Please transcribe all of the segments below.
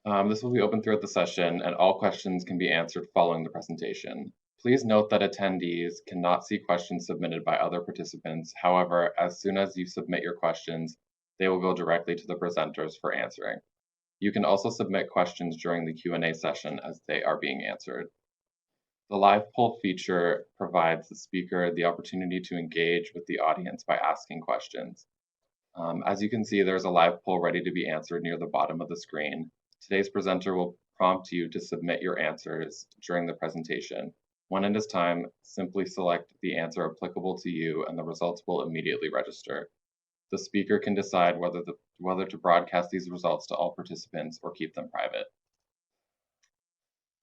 This will be open throughout the session, and all questions can be answered following the presentation. Please note that attendees cannot see questions submitted by other participants. However, as soon as you submit your questions, they will go directly to the presenters for answering. You can also submit questions during the Q&A session as they are being answered. The live poll feature provides the speaker the opportunity to engage with the audience by asking questions. As you can see, there's a live poll ready to be answered near the bottom of the screen. Today's presenter will prompt you to submit your answers during the presentation. When it is time, simply select the answer applicable to you and the results will immediately register. The speaker can decide whether to broadcast these results to all participants or keep them private.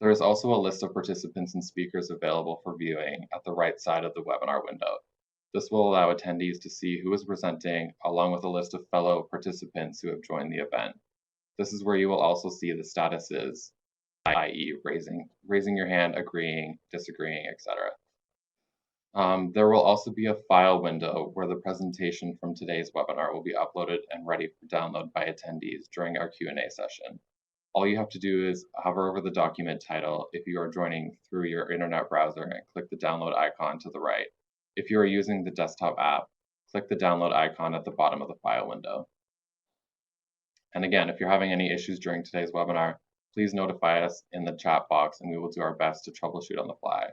There is also a list of participants and speakers available for viewing at the right side of the webinar window. This will allow attendees to see who is presenting, along with a list of fellow participants who have joined the event. This is where you will also see the statuses, i.e. raising your hand, agreeing, disagreeing, etc. There will also be a file window where the presentation from today's webinar will be uploaded and ready for download by attendees during our Q&A session. All you have to do is hover over the document title if you are joining through your internet browser and click the download icon to the right. If you are using the desktop app, click the download icon at the bottom of the file window. And again, if you're having any issues during today's webinar, please notify us in the chat box and we will do our best to troubleshoot on the fly.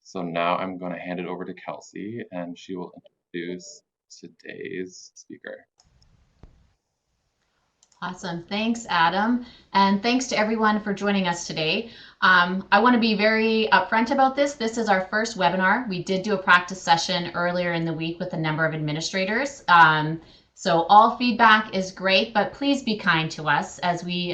So now I'm going to hand it over to Kelsey and she will introduce today's speaker. Awesome. Thanks, Adam. And thanks to everyone for joining us today. I want to be very upfront about this. This is our first webinar. We did do a practice session earlier in the week with a number of administrators. So all feedback is great, but please be kind to us as we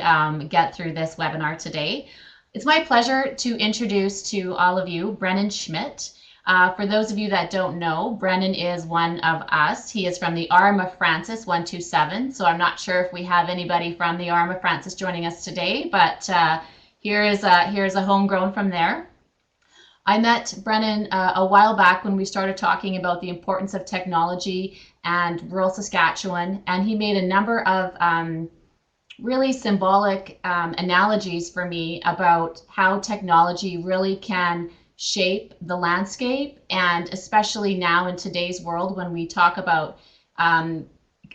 get through this webinar today. It's my pleasure to introduce to all of you Brennan Schmidt. For those of you that don't know, Brennan is one of us. He is from the Arm of Francis 127. So I'm not sure if we have anybody from the Arm of Francis joining us today, but here's a homegrown from there. I met Brennan a while back when we started talking about the importance of technology and rural Saskatchewan, and he made a number of really symbolic analogies for me about how technology really can shape the landscape, and especially now in today's world when we talk about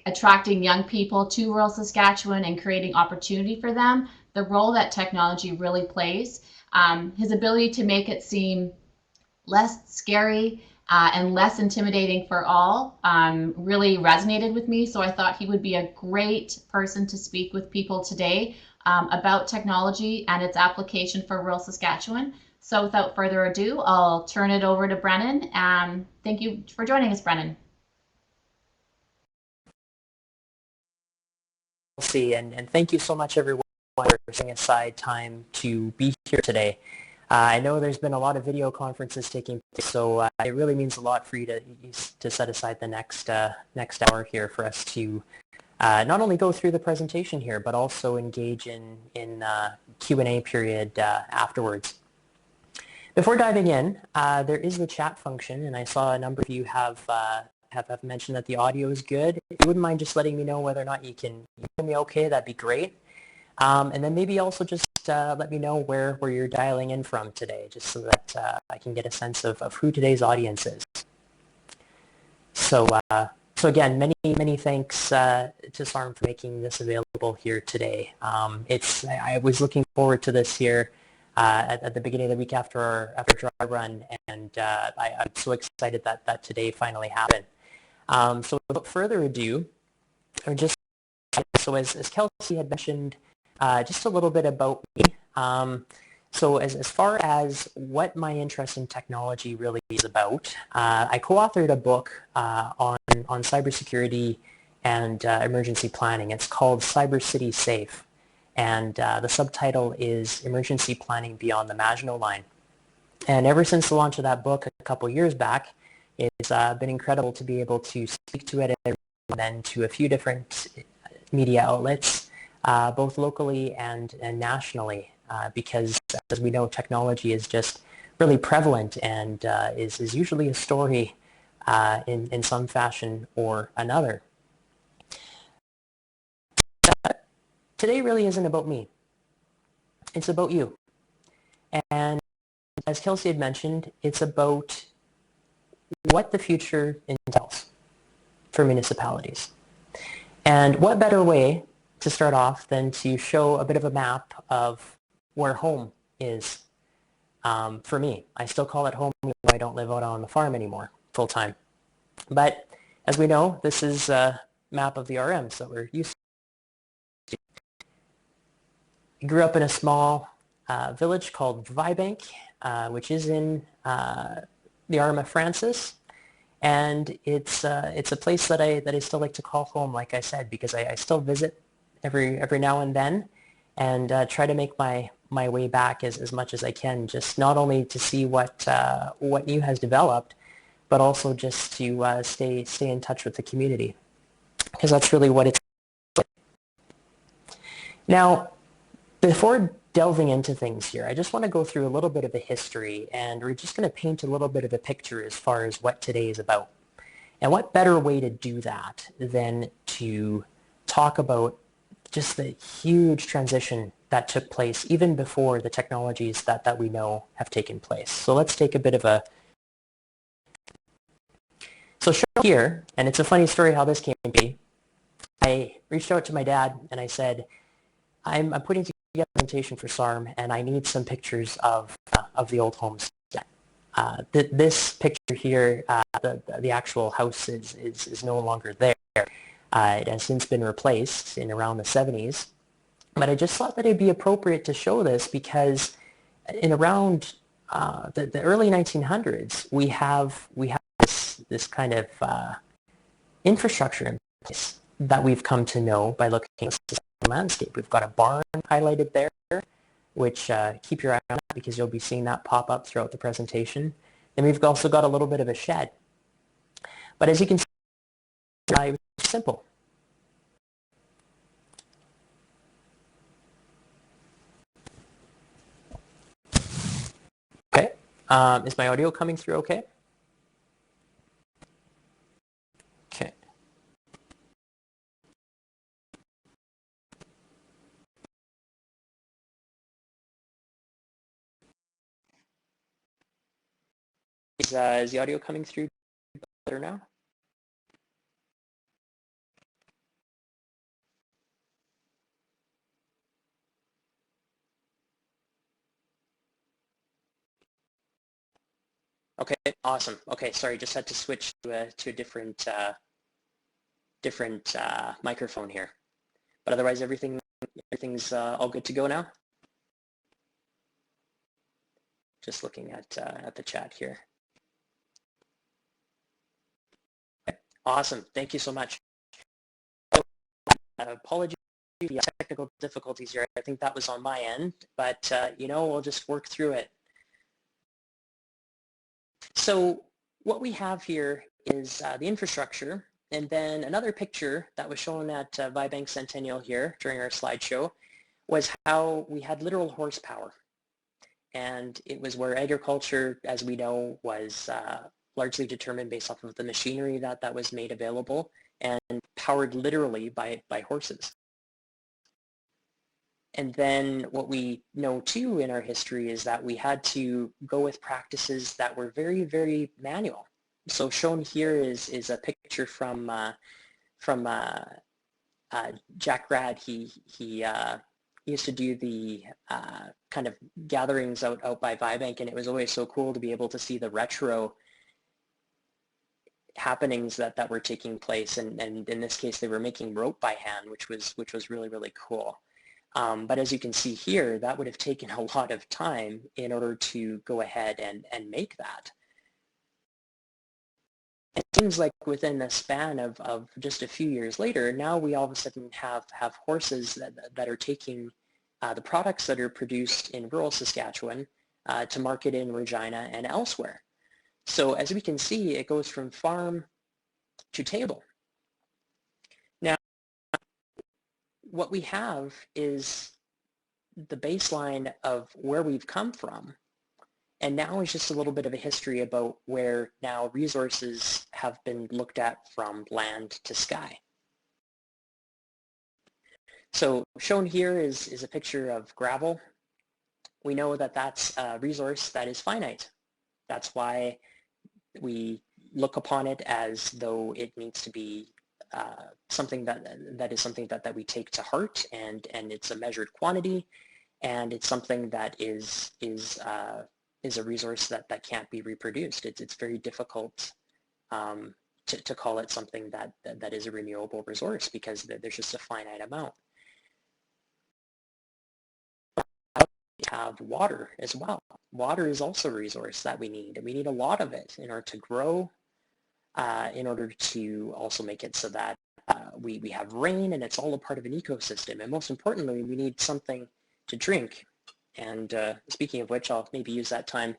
attracting young people to rural Saskatchewan and creating opportunity for them, the role that technology really plays. His ability to make it seem less scary and less intimidating for all really resonated with me. So I thought he would be a great person to speak with people today about technology and its application for rural Saskatchewan. So without further ado, I'll turn it over to Brennan. Thank you for joining us, Brennan. And thank you so much, everyone, for setting aside time to be here today. I know there's been a lot of video conferences taking place, so it really means a lot for you to set aside the next hour here for us to not only go through the presentation here, but also engage in Q&A period afterwards. Before diving in, there is the chat function, and I saw a number of you have mentioned that the audio is good. If you wouldn't mind just letting me know whether or not you can hear me okay, that'd be great. And then maybe also just let me know where you're dialing in from today, just so that I can get a sense of who today's audience is. So again, many thanks to SARM for making this available here today. I was looking forward to this here at the beginning of the week after our dry run, and I'm so excited that today finally happened. So without further ado, as Kelsey had mentioned, just a little bit about me. So as far as what my interest in technology really is about, I co-authored a book on cybersecurity and emergency planning. It's called Cyber City Safe, and the subtitle is Emergency Planning Beyond the Maginot Line. And ever since the launch of that book a couple years back, it's been incredible to be able to speak to it and then to a few different media outlets, both locally and nationally, because as we know, technology is just really prevalent and is usually a story in some fashion or another. Today really isn't about me. it's about you. And as Kelsey had mentioned, it's about what the future entails for municipalities. And what better way to start off than to show a bit of a map of where home is for me. I still call it home, even though I don't live out on the farm anymore full time. But as we know, this is a map of the RMs that we're used to. I grew up in a small village called Vibank, which is in the RM of Francis. And it's a place that I still like to call home, like I said, because I still visit every now and then, and try to make my way back as much as I can, just not only to see what new has developed, but also just to stay in touch with the community, because that's really what it's like. Now, before delving into things here, I just want to go through a little bit of a history, and we're just going to paint a little bit of a picture as far as what today is about. And what better way to do that than to talk about just the huge transition that took place even before the technologies that we know have taken place. So let's take a bit of a... So shown here, and it's a funny story how this came to be, I reached out to my dad and I said, I'm putting together a presentation for SARM and I need some pictures of the old homes. This picture here, the actual house is no longer there. It has since been replaced in around the 70s. But I just thought that it'd be appropriate to show this because in around the early 1900s, we have this kind of infrastructure in place that we've come to know by looking at the landscape. We've got a barn highlighted there, which keep your eye on that because you'll be seeing that pop up throughout the presentation. And we've also got a little bit of a shed. But as you can see, it's simple. Okay, is my audio coming through okay? Okay. Is the audio coming through better now? Okay, awesome. Okay, sorry, just had to switch to a different microphone here. But otherwise, everything's all good to go now. Just looking at the chat here. Okay, awesome. Thank you so much. Apologies for the technical difficulties here. I think that was on my end, but you know, we'll just work through it. So what we have here is the infrastructure, and then another picture that was shown at Vibank Centennial here during our slideshow was how we had literal horsepower. And it was where agriculture, as we know, was largely determined based off of the machinery that was made available and powered literally by horses. And then what we know too in our history is that we had to go with practices that were very, very manual. So shown here is a picture from Jack Rad. He used to do the kind of gatherings out by Vibank, and it was always so cool to be able to see the retro happenings that were taking place. And in this case, they were making rope by hand, which was really, really cool. But as you can see here, that would have taken a lot of time in order to go ahead and make that. It seems like within the span of just a few years later, now we all of a sudden have horses that are taking the products that are produced in rural Saskatchewan to market in Regina and elsewhere. So as we can see, it goes from farm to table. Now, what we have is the baseline of where we've come from. And now is just a little bit of a history about where now resources have been looked at from land to sky. So shown here is a picture of gravel we know that that's a resource that is finite. That's why we look upon it as though it needs to be something that is something that we take to heart, and it's a measured quantity, and it's something that is a resource that can't be reproduced. It's very difficult to call it something that is a renewable resource, because there's just a finite amount. We have water as well. Water is also a resource that we need, and we need a lot of it in order to grow, in order to also make it so that we have rain, and it's all a part of an ecosystem. And most importantly, we need something to drink. And speaking of which, I'll maybe use that time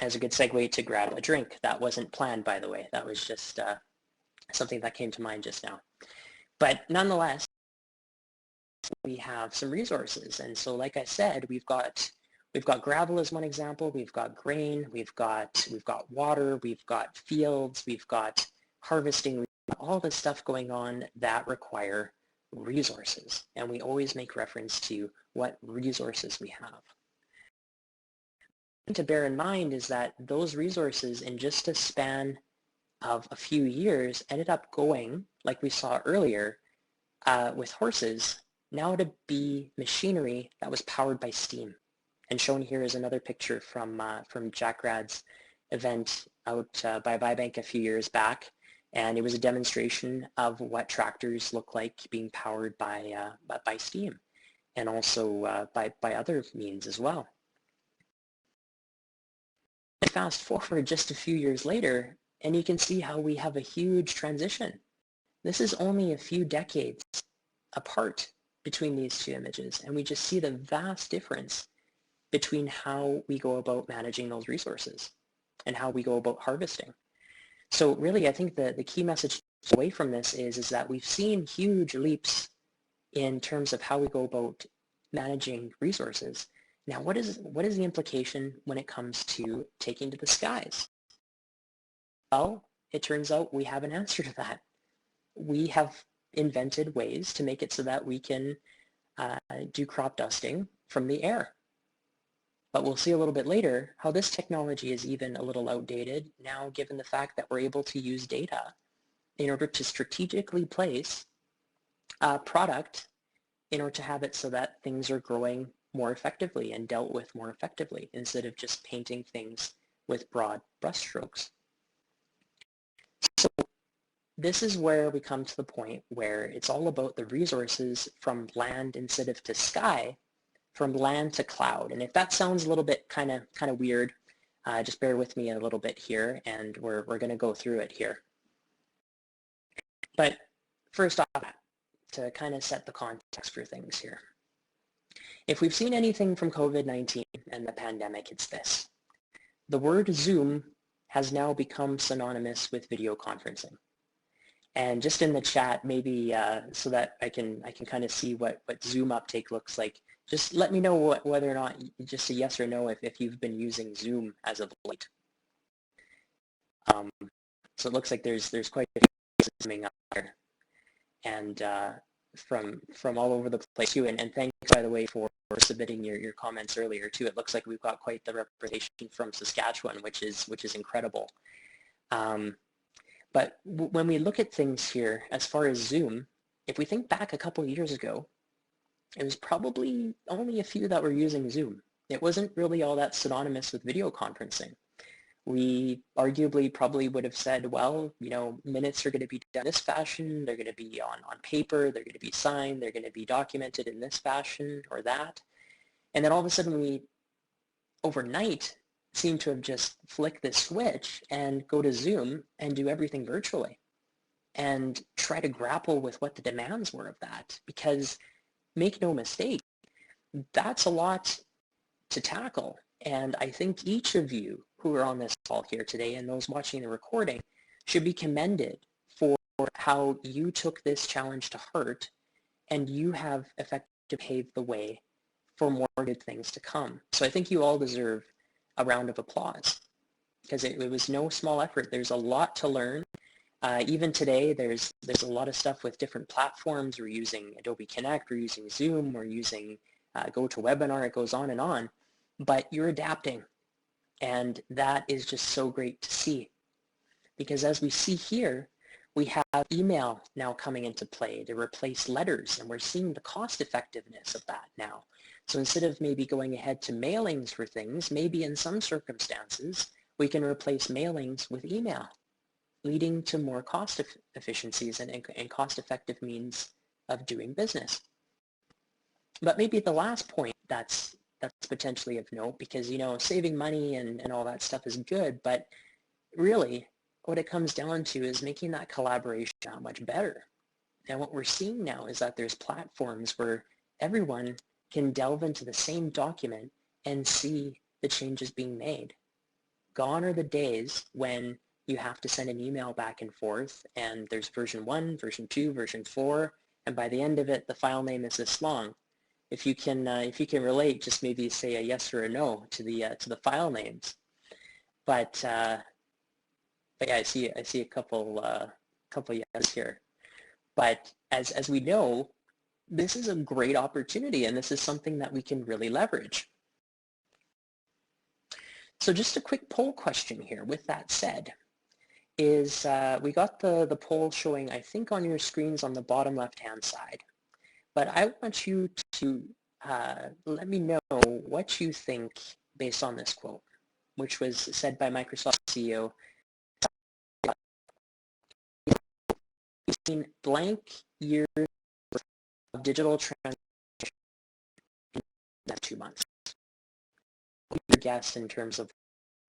as a good segue to grab a drink. That wasn't planned, by the way. That was just something that came to mind just now. But nonetheless, we have some resources. And so, like I said, we've got gravel as one example. We've got grain. We've got water. We've got fields. We've got harvesting. We've got all this stuff going on that require resources. And we always make reference to what resources we have. To bear in mind is that those resources, in just a span of a few years, ended up going, like we saw earlier with horses, now to be machinery that was powered by steam. And shown here is another picture from Jack Rad's event out by Vibank a few years back, and it was a demonstration of what tractors look like being powered by steam, and also by other means as well. Fast forward just a few years later, and you can see how we have a huge transition. This is only a few decades apart between these two images, and we just see the vast difference between how we go about managing those resources and how we go about harvesting. So really, I think the key message away from this is that we've seen huge leaps in terms of how we go about managing resources. Now, what is the implication when it comes to taking to the skies? Well, it turns out we have an answer to that. We have invented ways to make it so that we can do crop dusting from the air. But we'll see a little bit later how this technology is even a little outdated now, given the fact that we're able to use data in order to strategically place a product in order to have it so that things are growing more effectively and dealt with more effectively, instead of just painting things with broad brushstrokes. So this is where we come to the point where it's all about the resources from land instead of to sky, from land to cloud. And if that sounds a little bit kind of weird, just bear with me a little bit here, and we're going to go through it here. But first off, to kind of set the context for things here. If we've seen anything from COVID-19 and the pandemic, it's this. The word Zoom has now become synonymous with video conferencing. And just in the chat, maybe so that I can kind of see what Zoom uptake looks like, just let me know whether or not, just a yes or no, if you've been using Zoom as of late. So it looks like there's quite a few coming up there, and from all over the place too. And thanks, by the way, for submitting your comments earlier too. It looks like we've got quite the representation from Saskatchewan, which is incredible. But when we look at things here, as far as Zoom, if we think back a couple of years ago, it was probably only a few that were using Zoom. It wasn't really all that synonymous with video conferencing. We arguably probably would have said, well, you know, minutes are going to be done in this fashion, they're going to be on paper, they're going to be signed, they're going to be documented in this fashion or that. And then all of a sudden we, overnight, seem to have just flicked this switch and go to Zoom and do everything virtually and try to grapple with what the demands were of that. Because make no mistake, that's a lot to tackle. And I think each of you who are on this call here today and those watching the recording should be commended for how you took this challenge to heart, and you have effectively paved the way for more good things to come. So I think you all deserve a round of applause, because it was no small effort. There's a lot to learn. Even today, there's a lot of stuff with different platforms. We're using Adobe Connect, we're using Zoom, we're using GoToWebinar, it goes on, but you're adapting. And that is just so great to see. Because as we see here, we have email now coming into play to replace letters, and we're seeing the cost effectiveness of that now. So instead of maybe going ahead to mailings for things, maybe in some circumstances, we can replace mailings with email, leading to more cost efficiencies and cost-effective means of doing business. But maybe the last point that's potentially of note, because, you know, saving money and all that stuff is good, but really what it comes down to is making that collaboration that much better. And what we're seeing now is that there's platforms where everyone can delve into the same document and see the changes being made. Gone are the days when you have to send an email back and forth and there's version 1, version 2, version 4, and by the end of it the file name is this long. If you can relate, just maybe say a yes or a no to the file names. But yeah, I see a couple yes here. But as we know, this is a great opportunity, and this is something that we can really leverage. So just a quick poll question here. With that said, is we got the poll showing, I think, on your screens on the bottom left-hand side. But I want you to let me know what you think based on this quote, which was said by Microsoft CEO. We've seen blank years of digital transformation in the next 2 months. What your guess in terms of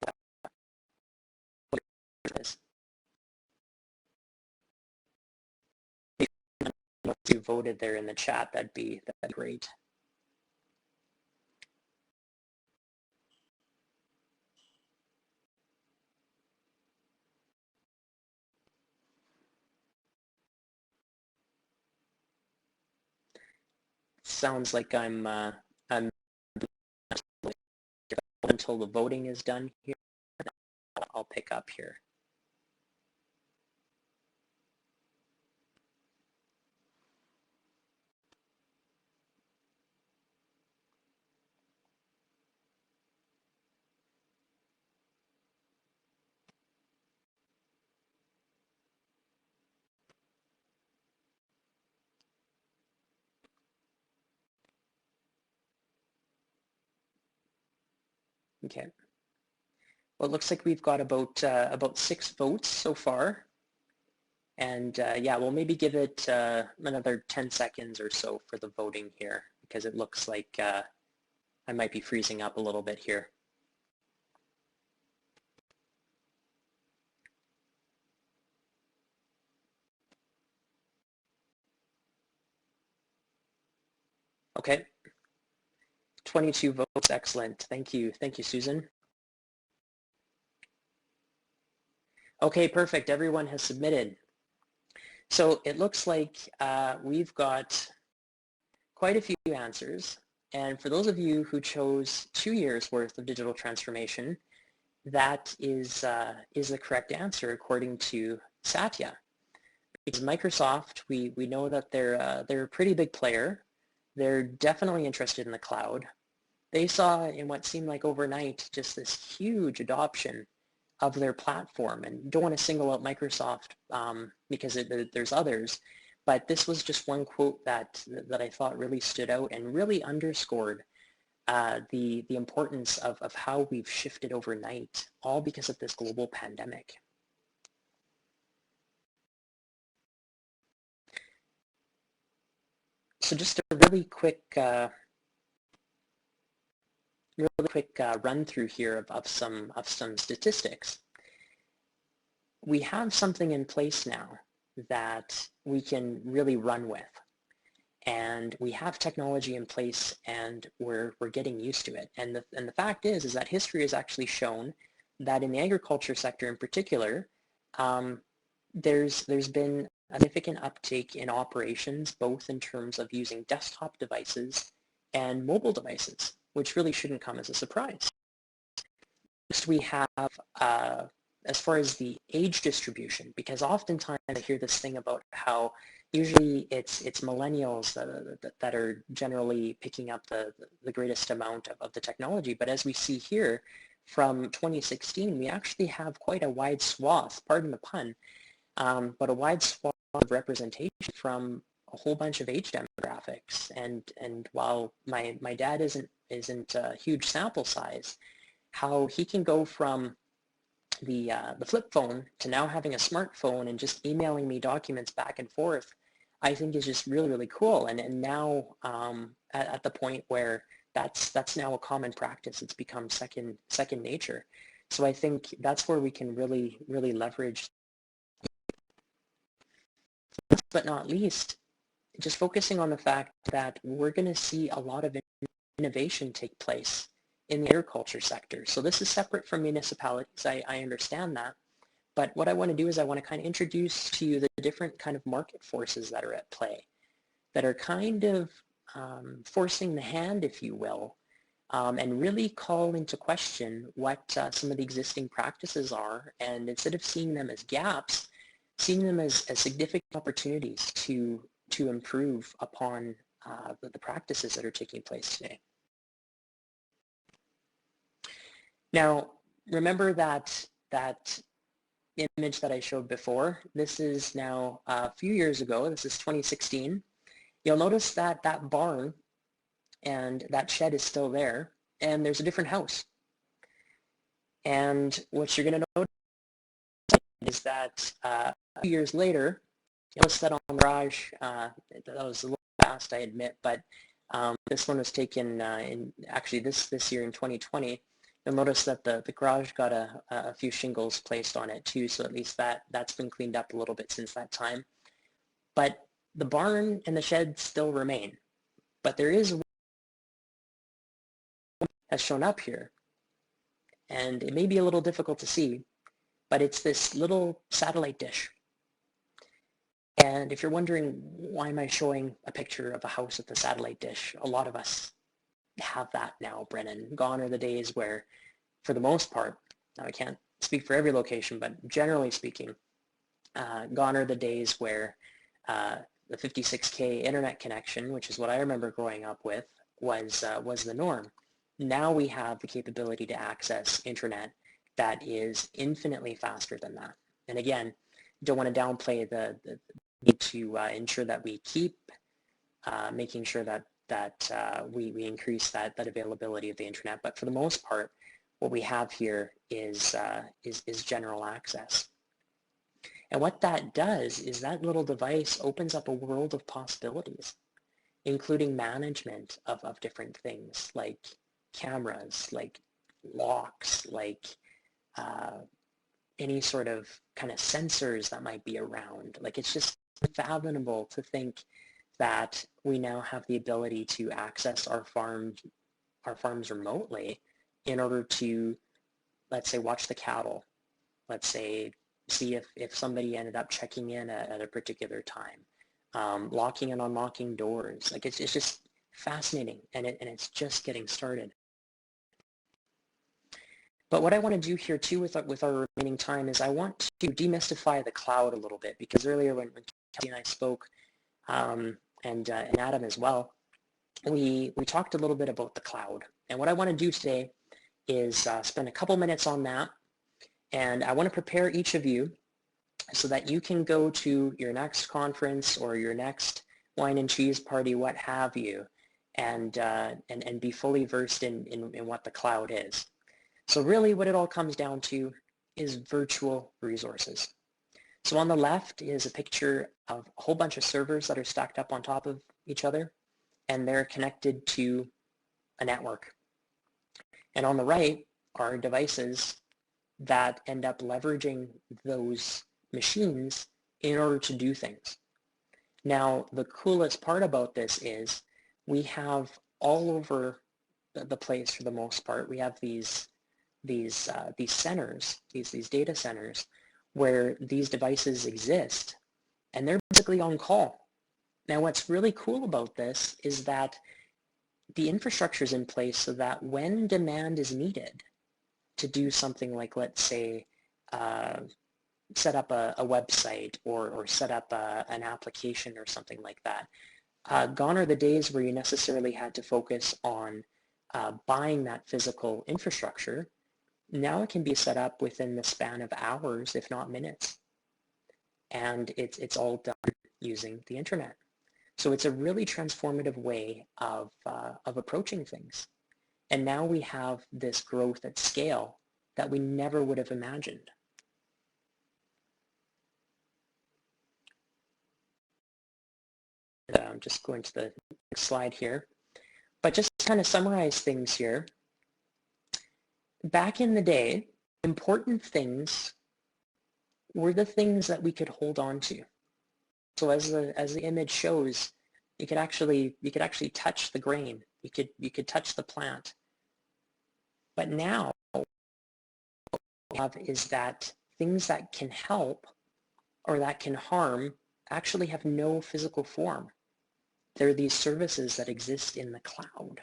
what it is? If you voted there in the chat, that'd be great. Sounds like I'm until the voting is done here. I'll pick up here. Okay. Well, it looks like we've got about 6 votes so far. And yeah, we'll maybe give it another 10 seconds or so for the voting here, because it looks like I might be freezing up a little bit here. Okay. 22 votes, excellent. Thank you, Susan. Okay, perfect. Everyone has submitted. So it looks like we've got quite a few answers. And for those of you who chose 2 years worth of digital transformation, that is the correct answer according to Satya. Because Microsoft, we know that they're a pretty big player. They're definitely interested in the cloud. They saw in what seemed like overnight just this huge adoption of their platform, and don't want to single out Microsoft because there's others, but this was just one quote that I thought really stood out and really underscored the importance of how we've shifted overnight, all because of this global pandemic. So just a really quick run through here of some statistics. We have something in place now that we can really run with, and we have technology in place, and we're getting used to it. And the fact is that history has actually shown that in the agriculture sector in particular, there's been a significant uptake in operations, both in terms of using desktop devices and mobile devices, which really shouldn't come as a surprise. Next, we have, as far as the age distribution, because oftentimes I hear this thing about how, usually it's millennials that are generally picking up the greatest amount of the technology. But as we see here, from 2016, we actually have quite a wide swath, pardon the pun, but a wide swath of representation from a whole bunch of age demographics. And while my dad isn't a huge sample size, how he can go from the flip phone to now having a smartphone and just emailing me documents back and forth, I think is just really, really cool. And now at the point where that's now a common practice. It's become second nature. So I think that's where we can really, really leverage. Last but not least, just focusing on the fact that we're going to see a lot of innovation take place in the agriculture sector. So this is separate from municipalities. I understand that. But what I want to do is I want to kind of introduce to you the different kind of market forces that are at play, that are kind of forcing the hand, if you will, and really call into question what some of the existing practices are. And instead of seeing them as gaps, seeing them as significant opportunities to improve upon the practices that are taking place today. Now, remember that image that I showed before. This is now a few years ago. This is 2016. You'll notice that that barn and that shed is still there, and there's a different house. And what you're going to notice is that a few years later, you'll notice that on the garage, that was a little fast, I admit, but this one was taken in actually this year in 2020. You'll notice that the garage got a few shingles placed on it too, so at least that's been cleaned up a little bit since that time. But the barn and the shed still remain. But there is one has shown up here. And it may be a little difficult to see, but it's this little satellite dish. And if you're wondering, why am I showing a picture of a house with a satellite dish? A lot of us have that now, Brennan. Gone are the days where, for the most part, now I can't speak for every location, but generally speaking, gone are the days where the 56K internet connection, which is what I remember growing up with, was the norm. Now we have the capability to access internet that is infinitely faster than that. And again, don't want to downplay the need to ensure that we keep making sure that we increase that availability of the internet. But for the most part, what we have here is general access. And what that does is that little device opens up a world of possibilities, including management of different things like cameras, like locks, like any sort of kind of sensors that might be around. Like, it's just unfathomable to think that we now have the ability to access our farms remotely in order to, let's say, watch the cattle. Let's say, see if somebody ended up checking in at a particular time, locking and unlocking doors. Like, it's just fascinating, and it's just getting started. But what I want to do here too with our remaining time is I want to demystify the cloud a little bit, because earlier when Kelly and I spoke, and Adam as well, we talked a little bit about the cloud. And what I want to do today is spend a couple minutes on that. And I want to prepare each of you so that you can go to your next conference or your next wine and cheese party, what have you, and be fully versed in what the cloud is. So really what it all comes down to is virtual resources. So on the left is a picture of a whole bunch of servers that are stacked up on top of each other, and they're connected to a network. And on the right are devices that end up leveraging those machines in order to do things. Now, the coolest part about this is we have all over the place, for the most part, we have these centers, these data centers, where these devices exist, and they're basically on call. Now, what's really cool about this is that the infrastructure is in place so that when demand is needed to do something like, let's say, set up a website or set up an application or something like that. Gone are the days where you necessarily had to focus on buying that physical infrastructure. Now it can be set up within the span of hours, if not minutes. And it's all done using the internet. So it's a really transformative way of approaching things. And now we have this growth at scale that we never would have imagined. I'm just going to the next slide here. But just to kind of summarize things here, back in the day, important things were the things that we could hold on to. So as the image shows, you could actually touch the grain. You could touch the plant. But now what we have is that things that can help or that can harm actually have no physical form. There are these services that exist in the cloud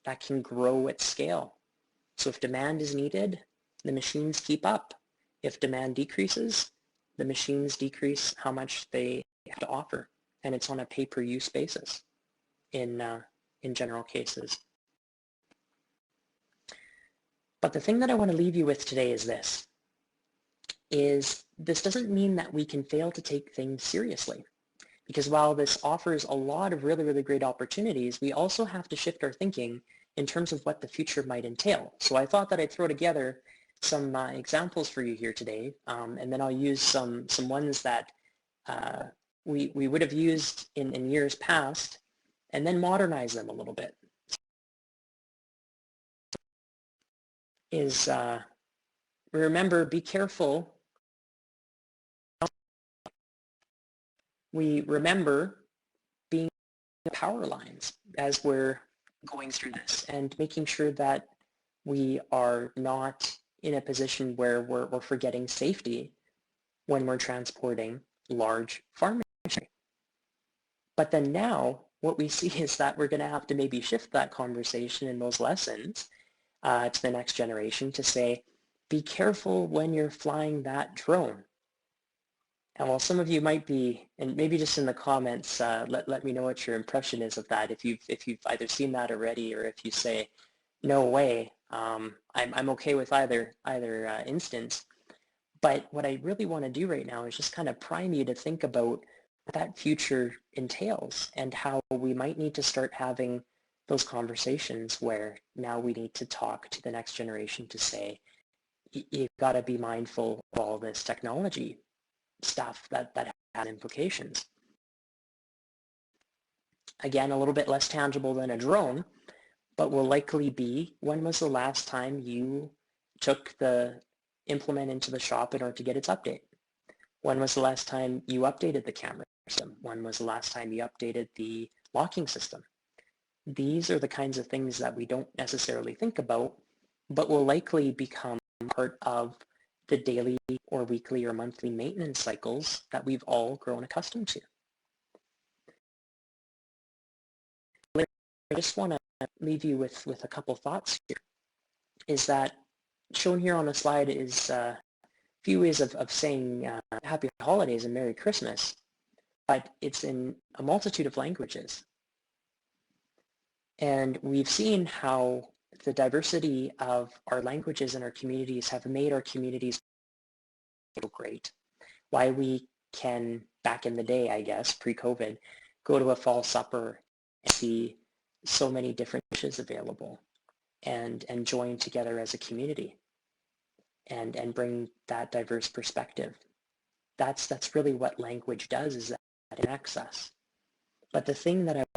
that can grow at scale. So if demand is needed, the machines keep up. If demand decreases, the machines decrease how much they have to offer, and it's on a pay-per-use basis in general cases. But the thing that I want to leave you with today is this doesn't mean that we can fail to take things seriously. Because while this offers a lot of really, really great opportunities, we also have to shift our thinking in terms of what the future might entail. So I thought that I'd throw together some examples for you here today, and then I'll use some ones that we would have used in years past, and then modernize them a little bit. Remember, be careful. We remember being power lines as we're going through this and making sure that we are not in a position where we're forgetting safety when we're transporting large farm machinery. But then now what we see is that we're going to have to maybe shift that conversation and those lessons to the next generation to say, be careful when you're flying that drone. And while some of you might be, and maybe just in the comments, let me know what your impression is of that. If you've either seen that already, or if you say, no way, I'm okay with either instance. But what I really want to do right now is just kind of prime you to think about what that future entails and how we might need to start having those conversations where now we need to talk to the next generation to say, you've got to be mindful of all this technology stuff that has implications. Again, a little bit less tangible than a drone, but will likely be, when was the last time you took the implement into the shop in order to get its update? When was the last time you updated the camera system? When was the last time you updated the locking system? These are the kinds of things that we don't necessarily think about, but will likely become part of the daily or weekly or monthly maintenance cycles that we've all grown accustomed to. I just want to leave you with a couple thoughts here, is that shown here on the slide is a few ways of saying happy holidays and Merry Christmas, but it's in a multitude of languages. And we've seen how the diversity of our languages and our communities have made our communities great. Why we can, back in the day, I guess, pre-COVID, go to a fall supper and see so many different dishes available and join together as a community and bring that diverse perspective. That's really what language does, is that it connects us. But the thing that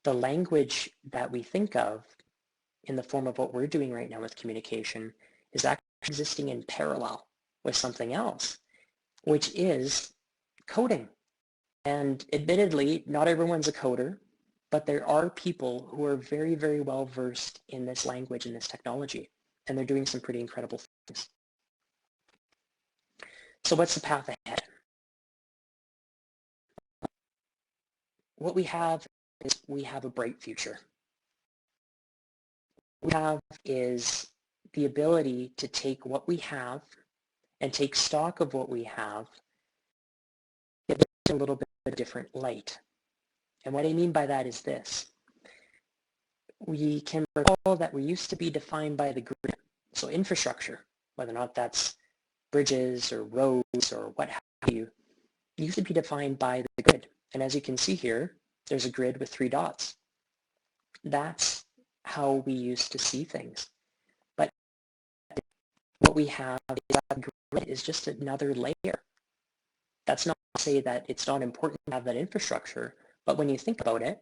the language that we think of in the form of what we're doing right now with communication is actually existing in parallel with something else, which is coding. And admittedly, not everyone's a coder, but there are people who are very, very well versed in this language and this technology, and they're doing some pretty incredible things. So what's the path ahead? What we have is we have a bright future. What we have is the ability to take what we have and take stock of what we have in a little bit of a different light. And what I mean by that is this. We can recall that we used to be defined by the grid. So infrastructure, whether or not that's bridges or roads or what have you, used to be defined by the grid. And as you can see here, there's a grid with 3 dots. That's how we used to see things. But what we have is that grid is just another layer. That's not to say that it's not important to have that infrastructure, but when you think about it,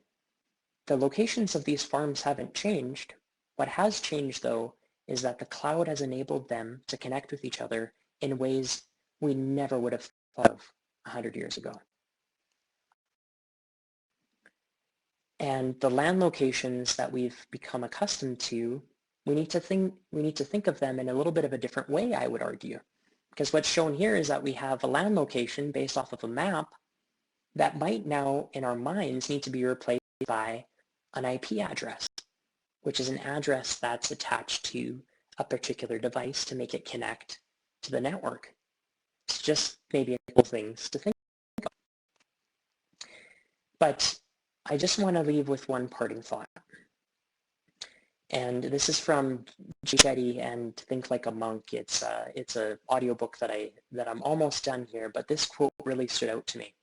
the locations of these farms haven't changed. What has changed, though, is that the cloud has enabled them to connect with each other in ways we never would have thought of 100 years ago. And the land locations that we've become accustomed to, we need to think of them in a little bit of a different way, I would argue. Because what's shown here is that we have a land location based off of a map that might now, in our minds, need to be replaced by an IP address, which is an address that's attached to a particular device to make it connect to the network. It's just maybe a couple things to think about. But I just want to leave with one parting thought. And this is from Jay Shetty and Think Like a Monk. It's a audiobook that I'm almost done here, but this quote really stood out to me.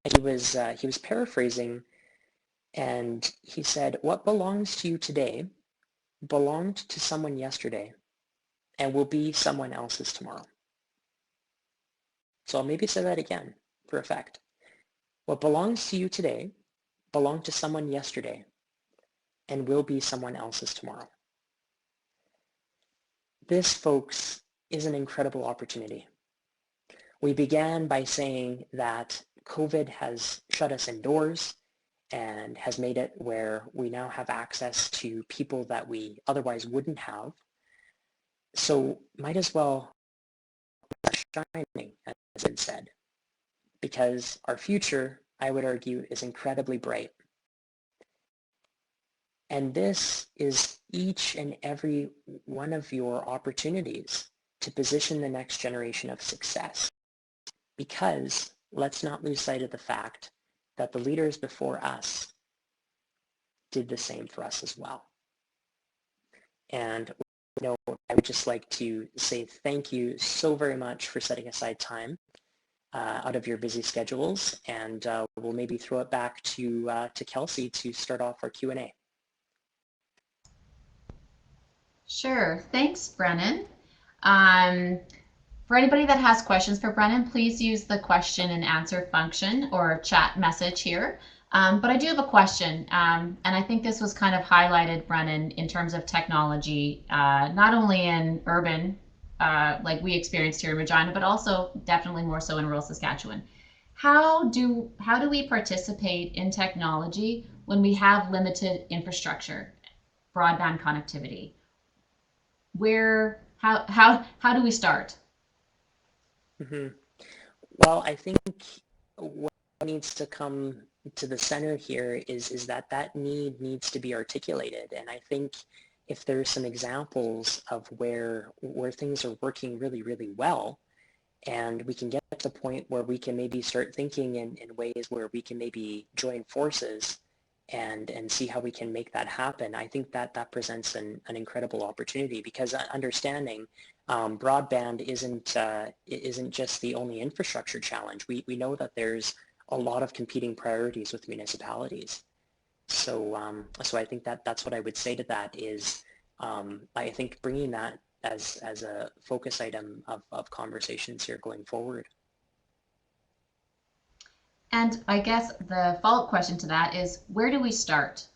And he was paraphrasing, and he said, "What belongs to you today belonged to someone yesterday and will be someone else's tomorrow." So I'll maybe say that again for effect. What belongs to you today belonged to someone yesterday and will be someone else's tomorrow. This, folks, is an incredible opportunity. We began by saying that COVID has shut us indoors and has made it where we now have access to people that we otherwise wouldn't have. So might as well shining, as has been said, because our future, I would argue, is incredibly bright. And this is each and every one of your opportunities to position the next generation of success. Because let's not lose sight of the fact that the leaders before us did the same for us as well. And I would just like to say thank you so very much for setting aside time out of your busy schedules, and we'll maybe throw it back to Kelsey to start off our Q&A. Sure. Thanks, Brennan. For anybody that has questions for Brennan, please use the question and answer function or chat message here. But I do have a question, and I think this was kind of highlighted, Brennan, in terms of technology, not only in urban, like we experienced here in Regina, but also definitely more so in rural Saskatchewan. How do we participate in technology when we have limited infrastructure, broadband connectivity? How do we start? Mm-hmm. Well, I think what needs to come to the center here is that need needs to be articulated. And I think if there's some examples of where things are working really, really well, and we can get to the point where we can maybe start thinking in ways where we can maybe join forces and see how we can make that happen, I think that presents an incredible opportunity, because understanding broadband isn't just the only infrastructure challenge. We know that there's a lot of competing priorities with municipalities. So so I think that's what I would say to that is I think bringing that as a focus item of conversations here going forward. And I guess the follow-up question to that is, where do we start?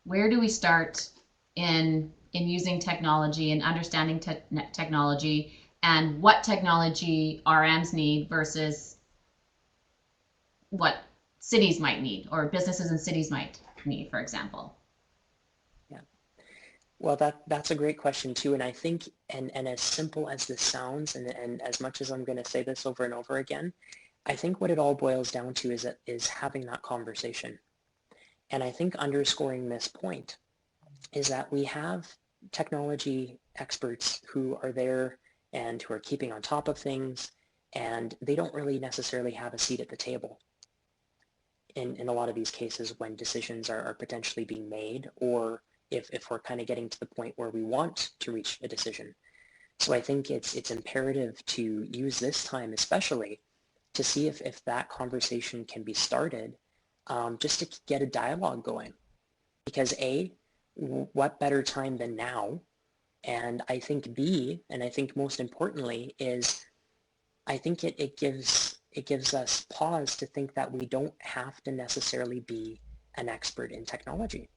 Where do we start in using technology and understanding technology, and what technology RMs need versus what cities might need, or businesses in cities might need, for example? Yeah. Well, that's a great question too, and I think, and as simple as this sounds, and as much as I'm going to say this over and over again, I think what it all boils down to is having that conversation. And I think underscoring this point is that we have technology experts who are there and who are keeping on top of things, and they don't really necessarily have a seat at the table in a lot of these cases when decisions are potentially being made, or if we're kind of getting to the point where we want to reach a decision. So I think it's imperative to use this time especially to see if that conversation can be started, just to get a dialogue going. Because A, what better time than now? And I think B, and I think most importantly, is I think it gives us pause to think that we don't have to necessarily be an expert in technology.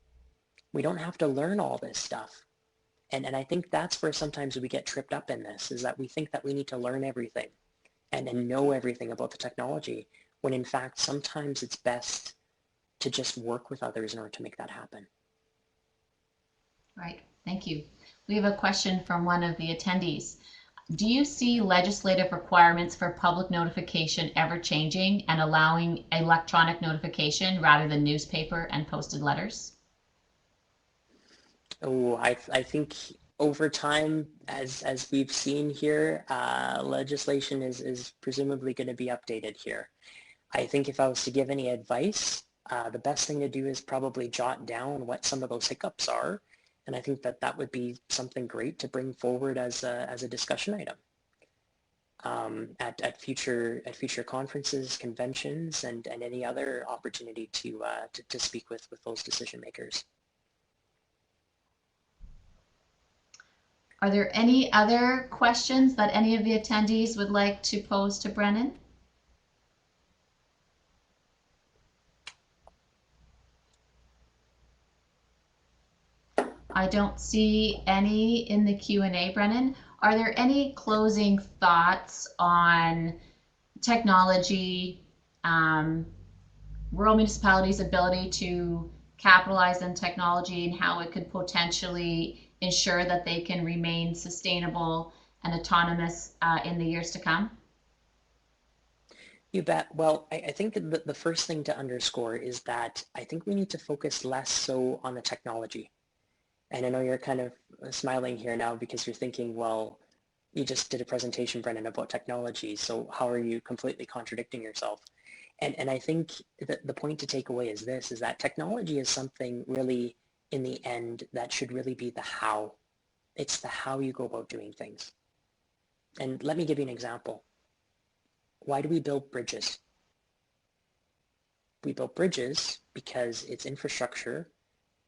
We don't have to learn all this stuff. And I think that's where sometimes we get tripped up in this, is that we think that we need to learn everything and know everything about the technology, when in fact, sometimes it's best to just work with others in order to make that happen. Right, thank you. We have a question from one of the attendees. Do you see legislative requirements for public notification ever changing and allowing electronic notification rather than newspaper and posted letters? Oh, I think over time, as we've seen here, legislation is presumably going to be updated here. I think if I was to give any advice, the best thing to do is probably jot down what some of those hiccups are. And I think that would be something great to bring forward as a discussion item at future conferences, conventions, and any other opportunity to speak with those decision makers. Are there any other questions that any of the attendees would like to pose to Brennan? I don't see any in the Q&A, Brennan. Are there any closing thoughts on technology, rural municipalities' ability to capitalize on technology and how it could potentially ensure that they can remain sustainable and autonomous in the years to come? You bet. Well, I think the first thing to underscore is that I think we need to focus less so on the technology. And I know you're kind of smiling here now because you're thinking, well, you just did a presentation, Brennan, about technology, so how are you completely contradicting yourself? And I think that the point to take away is this, is that technology is something really, in the end, that should really be the how. It's the how you go about doing things. And let me give you an example. Why do we build bridges? We build bridges because it's infrastructure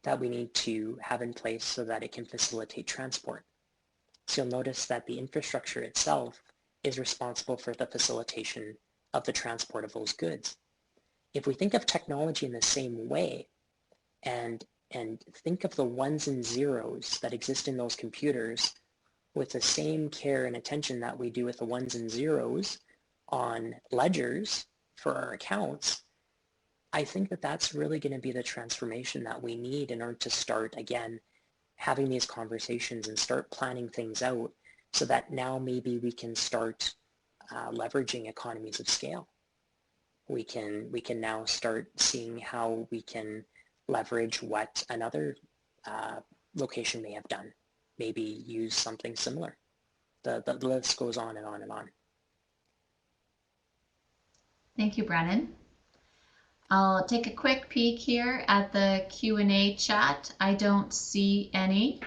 that we need to have in place so that it can facilitate transport. So you'll notice that the infrastructure itself is responsible for the facilitation of the transport of those goods. If we think of technology in the same way and think of the ones and zeros that exist in those computers with the same care and attention that we do with the ones and zeros on ledgers for our accounts, I think that that's really going to be the transformation that we need in order to start, again, having these conversations and start planning things out so that now maybe we can start leveraging economies of scale. We can now start seeing how we can leverage what another location may have done, maybe use something similar. The list goes on and on and on. Thank you, Brennan. I'll take a quick peek here at the Q&A chat. I don't see any.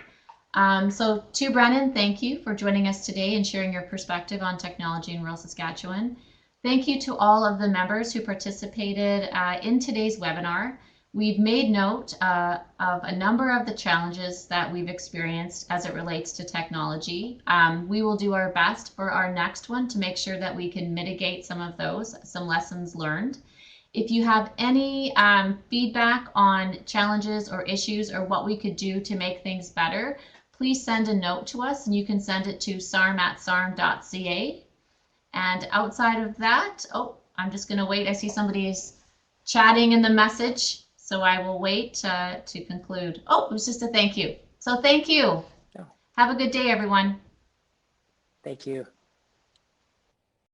So to Brennan, thank you for joining us today and sharing your perspective on technology in rural Saskatchewan. Thank you to all of the members who participated in today's webinar. We've made note of a number of the challenges that we've experienced as it relates to technology. We will do our best for our next one to make sure that we can mitigate some of those, some lessons learned. If you have any feedback on challenges or issues or what we could do to make things better, please send a note to us, and you can send it to sarm@sarm.ca. And outside of that, I'm just going to wait. I see somebody's chatting in the message, so I will wait to conclude. It was just a thank you. So thank you. Oh. Have a good day, everyone. Thank you.